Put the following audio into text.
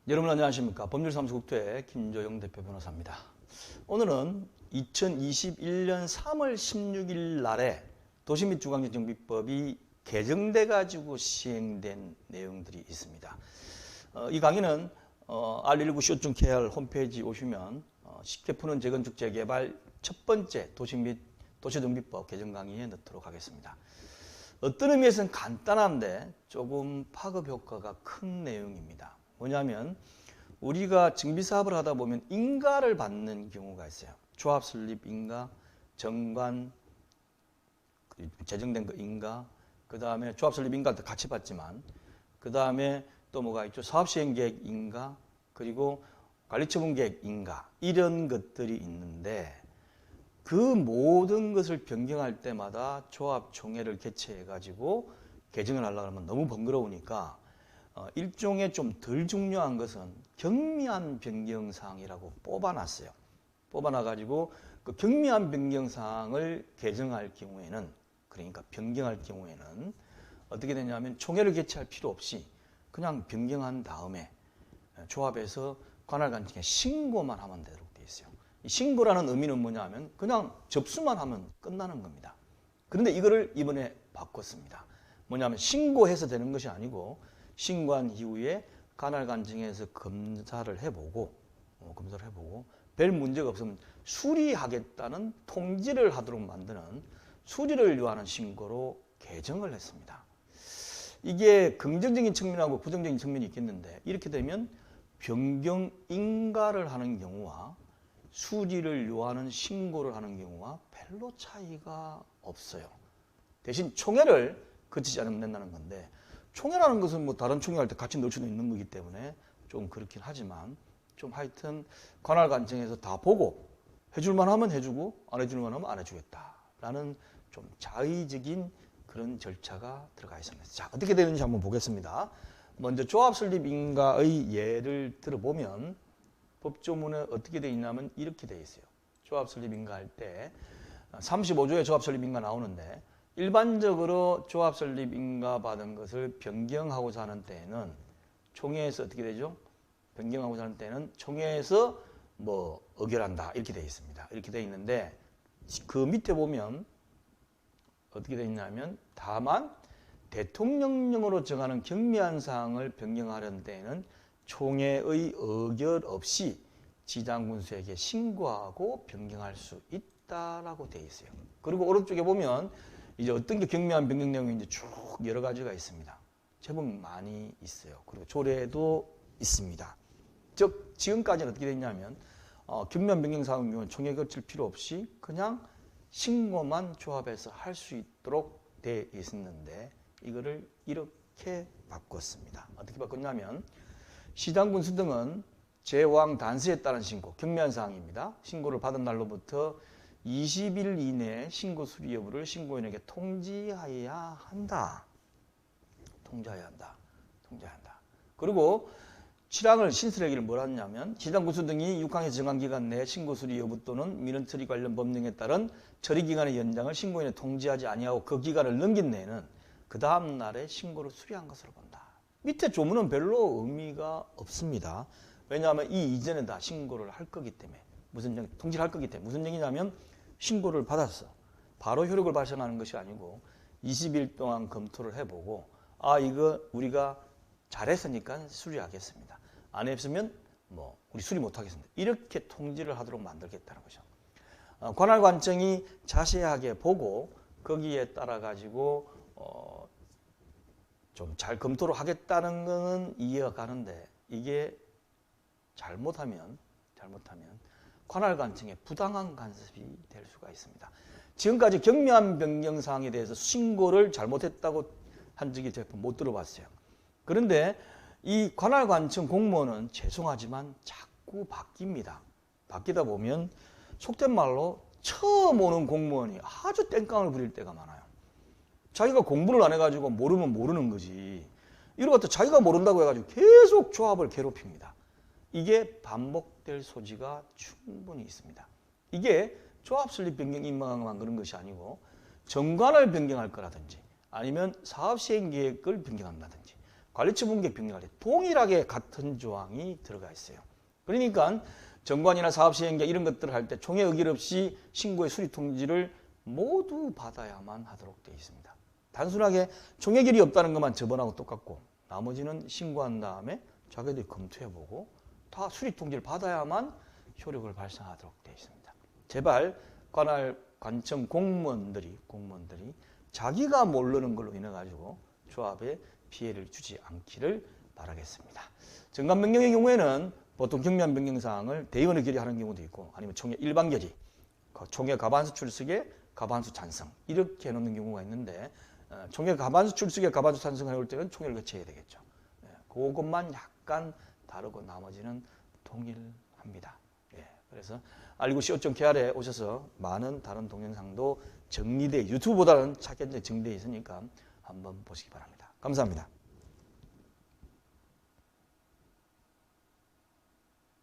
여러분 안녕하십니까. 법률사무소국토의 김조영 대표 변호사입니다. 오늘은 2021년 3월 16일 날에 도시 및 주거환경정비법이 개정돼 가지고 시행된 내용들이 있습니다. 이 강의는 R19 쇼중 KR 홈페이지 오시면 쉽게 푸는 재건축 재개발 첫 번째 도시 및 도시정비법 개정 강의에 넣도록 하겠습니다. 어떤 의미에서는 간단한데 조금 파급 효과가 큰 내용입니다. 뭐냐면 우리가 정비사업을 하다 보면 인가를 받는 경우가 있어요. 조합 설립 인가, 정관, 제정된 거 인가, 그 다음에 조합 설립 인가도 같이 받지만 그 다음에 또 뭐가 있죠? 사업시행계획 인가, 그리고 관리처분계획 인가, 이런 것들이 있는데 그 모든 것을 변경할 때마다 조합총회를 개최해가지고 개정을 하려고 하면 너무 번거로우니까 일종의 좀 덜 중요한 것은 경미한 변경사항이라고 뽑아놨어요. 뽑아놔가지고 그 경미한 변경사항을 개정할 경우에는, 그러니까 변경할 경우에는 어떻게 되냐면 총회를 개최할 필요 없이 그냥 변경한 다음에 조합에서 관할관청에 신고만 하면 되도록 되어 있어요. 이 신고라는 의미는 뭐냐면 그냥 접수만 하면 끝나는 겁니다. 그런데 이거를 이번에 바꿨습니다. 뭐냐면 신고해서 되는 것이 아니고 신고한 이후에 관할관청에서 검사를 해보고 별 문제가 없으면 수리하겠다는 통지를 하도록 만드는 수리를 요하는 신고로 개정을 했습니다. 이게 긍정적인 측면하고 부정적인 측면이 있겠는데 이렇게 되면 변경 인가를 하는 경우와 수리를 요하는 신고를 하는 경우와 별로 차이가 없어요. 대신 총회를 거치지 않으면 된다는 건데 총회라는 것은 뭐 다른 총회할 때 같이 넣을 수도 있는 거기 때문에 좀 그렇긴 하지만 좀 하여튼 관할관청에서 다 보고 해줄만 하면 해주고 안 해줄만 하면 안 해주겠다라는 좀 자의적인 그런 절차가 들어가 있습니다. 자, 어떻게 되는지 한번 보겠습니다. 먼저 조합설립 인가의 예를 들어보면 법조문에 어떻게 되어 있냐면 이렇게 되어 있어요. 조합설립 인가 할 때 35조에 조합설립 인가 나오는데 일반적으로 조합설립 인가 받은 것을 변경하고자 하는 때에는 총회에서 어떻게 되죠? 변경하고자 하는 때는 총회에서 뭐 의결한다 이렇게 되어 있습니다. 이렇게 되어 있는데 그 밑에 보면 어떻게 되어 있냐면 다만 대통령령으로 정하는 경미한 사항을 변경하려는 때에는 총회의 의결 없이 지장군수에게 신고하고 변경할 수 있다라고 되어 있어요. 그리고 오른쪽에 보면 이제 어떤 게 경미한 변경 내용이 이제 쭉 여러 가지가 있습니다. 제법 많이 있어요. 그리고 조례도 있습니다. 즉 지금까지는 어떻게 됐냐면 경미한 변경 사항의 경우는 총회 거칠 필요 없이 그냥 신고만 조합해서 할 수 있도록 되어 있었는데 이거를 이렇게 바꿨습니다. 어떻게 바꿨냐면 시장군수 등은 제왕 단서에 따른 신고, 경미한 사항입니다. 신고를 받은 날로부터 20일 이내에 신고 수리 여부를 신고인에게 통지해야 한다. 통지해야 한다. 그리고 실항을 신설하기를 뭐라 하냐면 시장군수 등이 6항에서 정한 기간 내에 신고 수리 여부 또는 민원 처리 관련 법령에 따른 처리 기간의 연장을 신고인에 통지하지 아니하고 그 기간을 넘긴 내에는 그 다음 날에 신고를 수리한 것으로 본다. 밑에 조문은 별로 의미가 없습니다. 왜냐하면 이 이전에 다 신고를 할 거기 때문에 통지를 할 거기 때문에 무슨 얘기냐면 신고를 받았어. 바로 효력을 발생하는 것이 아니고 20일 동안 검토를 해보고 이거 우리가 잘했으니까 수리하겠습니다. 안 했으면 뭐 우리 수리 못하겠습니다. 이렇게 통지를 하도록 만들겠다는 거죠. 관할관청이 자세하게 보고 거기에 따라 가지고 좀 잘 검토를 하겠다는 것은 이해가 가는데 이게 잘못하면 관할관청의 부당한 간섭이 될 수가 있습니다. 지금까지 경미한 변경사항에 대해서 신고를 잘못했다고 한 적이 제가 못 들어봤어요. 그런데 이 관할관청 공무원은 죄송하지만 자꾸 바뀝니다. 바뀌다 보면 속된 말로 처음 오는 공무원이 아주 땡깡을 부릴 때가 많아요. 자기가 공부를 안 해가지고 모르면 모르는 거지. 이러고 또 자기가 모른다고 해가지고 계속 조합을 괴롭힙니다. 이게 반복될 소지가 충분히 있습니다. 이게 조합 설립 변경 임망만 그런 것이 아니고 정관을 변경할 거라든지 아니면 사업 시행 계획을 변경한다든지 관리처 분객 병력할 때 동일하게 같은 조항이 들어가 있어요. 그러니까 정관이나 사업시행계 이런 것들을 할 때 총회 의결 없이 신고의 수리 통지를 모두 받아야만 하도록 되어 있습니다. 단순하게 총회결이 없다는 것만 저번하고 똑같고 나머지는 신고한 다음에 자기들이 검토해보고 다 수리 통지를 받아야만 효력을 발생하도록 되어 있습니다. 제발 관할 관청 공무원들이 자기가 모르는 걸로 인해 가지고 조합에 피해를 주지 않기를 바라겠습니다. 정관 변경의 경우에는 보통 경미한 변경 사항을 대의원 의결이 하는 경우도 있고 아니면 총회 일반 결의, 총회 과반수 출석에 과반수 찬성 이렇게 해놓는 경우가 있는데 총회 과반수 출석에 과반수 찬성을 해올 때는 총회를 거쳐야 되겠죠. 그것만 약간 다르고 나머지는 동일합니다. 그래서 알리고.co.kr에 오셔서 많은 다른 동영상도 정리돼 유튜브보다는 차근히 정리되어 있으니까 한번 보시기 바랍니다. 감사합니다.